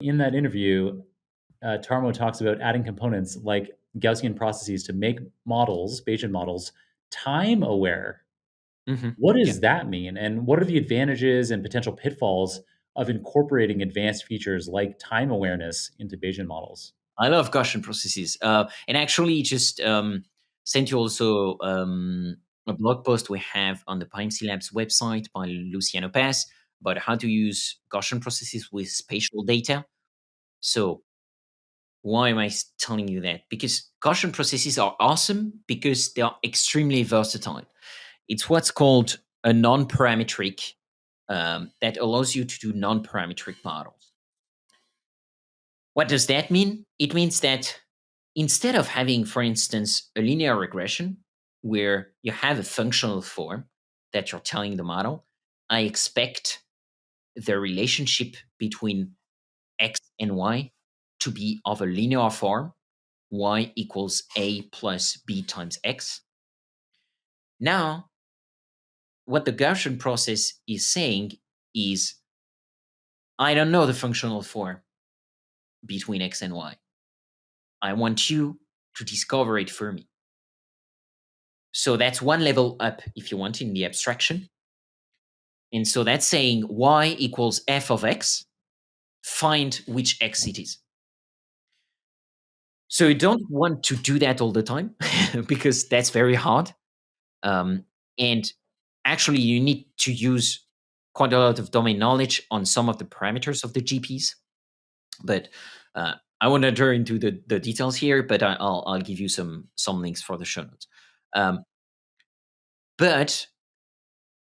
In that interview, Tarmo talks about adding components like Gaussian processes to make models, Bayesian models, time aware. What Yeah. does that mean? And what are the advantages and potential pitfalls of incorporating advanced features like time awareness into Bayesian models? I love Gaussian processes. And actually, just sent you also a blog post we have on the PyMC Labs website by Luciano Paz about how to use Gaussian processes with spatial data. So, why am I telling you that? Because Gaussian processes are awesome because they are extremely versatile. It's what's called a non-parametric that allows you to do non-parametric models. What does that mean? It means that instead of having, for instance, a linear regression where you have a functional form that you're telling the model, I expect the relationship between x and y to be of a linear form, y equals a plus b times x. Now, what the Gaussian process is saying is, I don't know the functional form between x and y. I want you to discover it for me. So that's one level up, if you want, in the abstraction. And so that's saying y equals f of x, find which x it is. So you don't want to do that all the time because that's very hard. And actually, you need to use quite a lot of domain knowledge on some of the parameters of the GPs. But I won't enter into the details here, but I'll give you some links for the show notes. But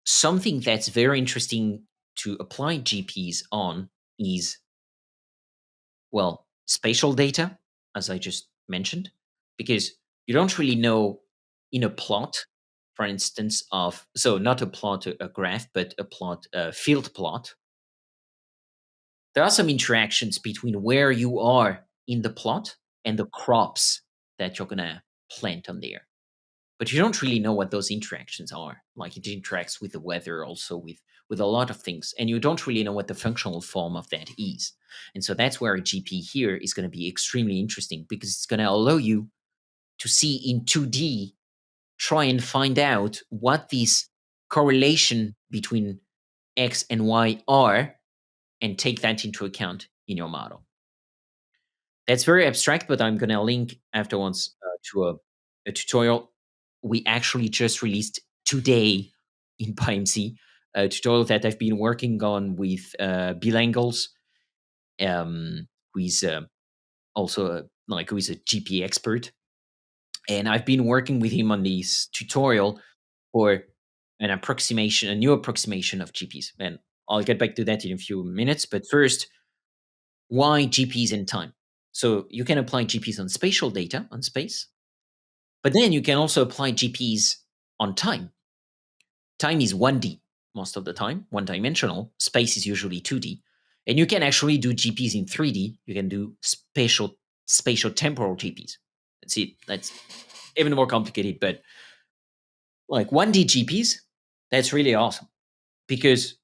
something that's very interesting to apply GPs on is, well, spatial data, as I just mentioned, because you don't really know in a plot, for instance, so not a plot, a graph, but a plot, a field plot. There are some interactions between where you are in the plot and the crops that you're going to plant on there. But you don't really know what those interactions are. Like it interacts with the weather, also with a lot of things, and you don't really know what the functional form of that is. And so that's where a GP here is going to be extremely interesting because it's going to allow you to see in 2D, try and find out what these correlation between X and Y are, and take that into account in your model. That's very abstract, but I'm going to link afterwards to a tutorial we actually just released today in PyMC, a tutorial that I've been working on with Bill Engels, who is also who is a GP expert. And I've been working with him on this tutorial for an approximation, a new approximation of GPs. And I'll get back to that in a few minutes. But first, why GPs in time? So you can apply GPs on spatial data, on space, but then you can also apply GPs on time. Time is 1D most of the time, one dimensional. Space is usually 2D. And you can actually do GPs in 3D. You can do spatial temporal GPs. That's it. That's even more complicated, but like 1D GPs, that's really awesome because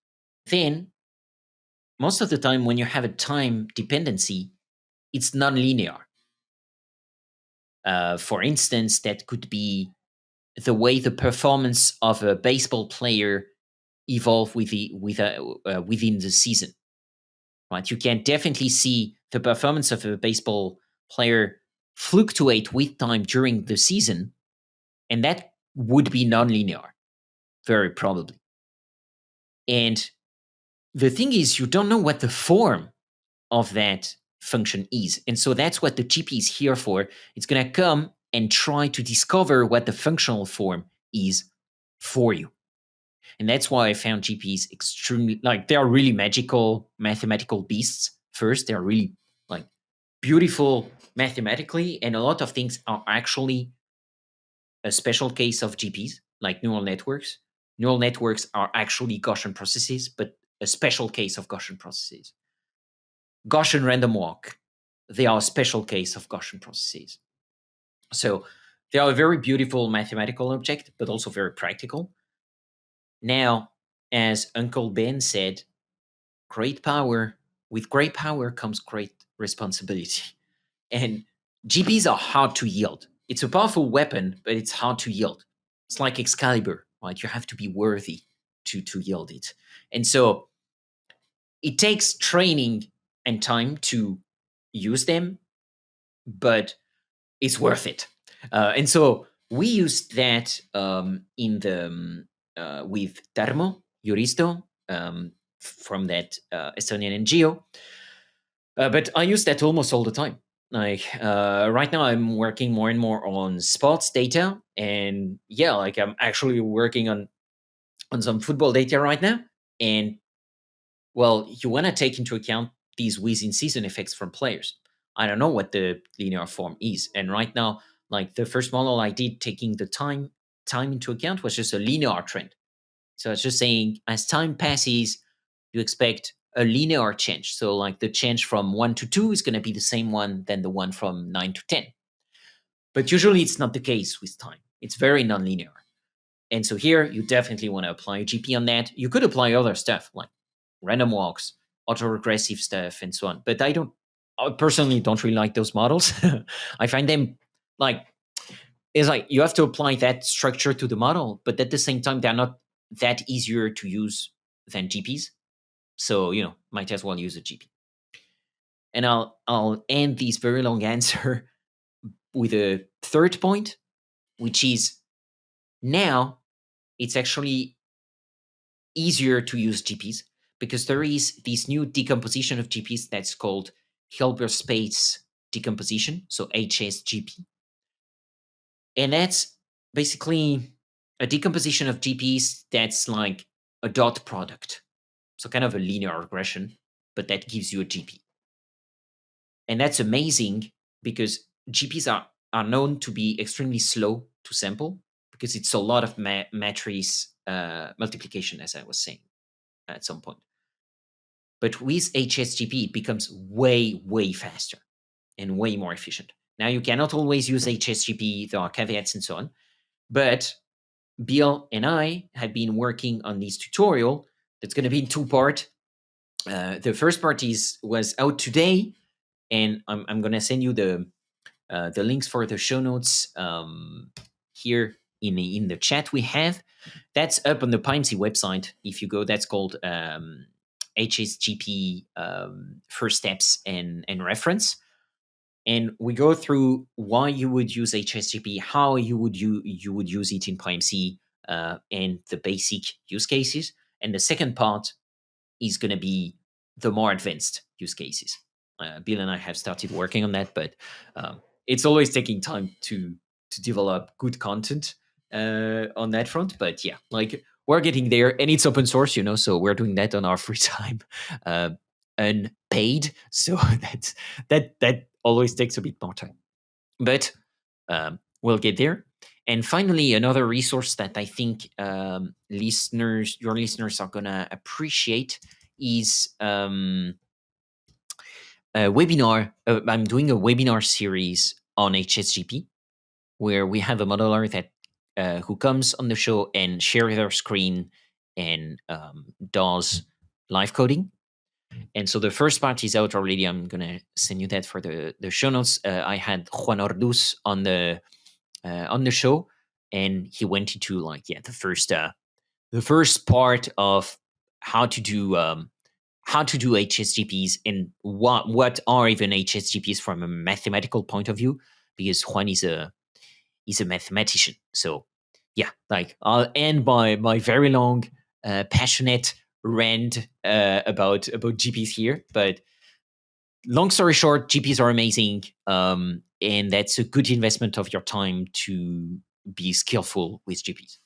then most of the time when you have a time dependency, it's nonlinear. For instance, that could be the way the performance of a baseball player evolve within the season. Right? You can definitely see the performance of a baseball player fluctuate with time during the season, and that would be nonlinear, very probably. And the thing is, you don't know what the form of that function is. And so that's what the GP is here for. It's going to come and try to discover what the functional form is for you. And that's why I found GPs extremely, they are really magical mathematical beasts. First, they're really beautiful mathematically, and a lot of things are actually a special case of GPs, like neural networks. Neural networks are actually Gaussian processes, but a special case of Gaussian processes. Gaussian random walk, they are a special case of Gaussian processes. So they are a very beautiful mathematical object, but also very practical. Now, as Uncle Ben said, great power with great power comes great responsibility. And GPs are hard to yield. It's a powerful weapon, but it's hard to yield. It's like Excalibur, right? You have to be worthy to yield it. And so it takes training and time to use them, but it's worth it. And so we used that in the with Tarmo Juristo from that Estonian NGO. But I use that almost all the time. Like right now, I'm working more and more on sports data, and yeah, like I'm actually working on some football data right now. And well, you want to take into account these within season effects from players. I don't know what the linear form is, and right now, like the first model I did taking the time into account was just a linear trend. So it's just saying as time passes, you expect a linear change. So like the change from 1 to 2 is going to be the same one than the one from 9 to 10. But usually it's not the case with time. It's very nonlinear. And so here you definitely want to apply a GP on that. You could apply other stuff like random walks, autoregressive stuff, and so on. But I personally don't really like those models. I find them like, it's like you have to apply that structure to the model, but at the same time, they're not that easier to use than GPs. So, might as well use a GP. And I'll end this very long answer with a third point, which is now it's actually easier to use GPs because there is this new decomposition of GPs that's called Hilbert space decomposition, so HSGP. And that's basically a decomposition of GPs that's like a dot product. So kind of a linear regression, but that gives you a GP. And that's amazing because GPs are known to be extremely slow to sample because it's a lot of matrix multiplication, as I was saying at some point. But with HSGP, it becomes way, way faster and way more efficient. Now, you cannot always use HSGP. There are caveats and so on. But Bill and I have been working on this tutorial that's going to be in 2 parts. The first part was out today, and I'm going to send you the links for the show notes here in the chat we have. That's up on the PyMC website. If you go, that's called HSGP first steps and reference. And we go through why you would use HSGP, how you would use it in PyMC, and the basic use cases. And the second part is going to be the more advanced use cases. Bill and I have started working on that, but it's always taking time to develop good content on that front. But yeah, like we're getting there, and it's open source, so we're doing that on our free time, unpaid. So that always takes a bit more time, but we'll get there. And finally, another resource that I think your listeners are gonna appreciate is a webinar. I'm doing a webinar series on HSGP, where we have a modeler that who comes on the show and shares their screen and does live coding. And so the first part is out already. I'm gonna send you that for the show notes. I had Juan Orduz on the show, and he went into the first part of how to do HSGPs and what are even HSGPs from a mathematical point of view, because Juan is a mathematician. So yeah, like I'll end my very long, passionate rant about GPs here. But long story short, GPs are amazing, and that's a good investment of your time to be skillful with GPs.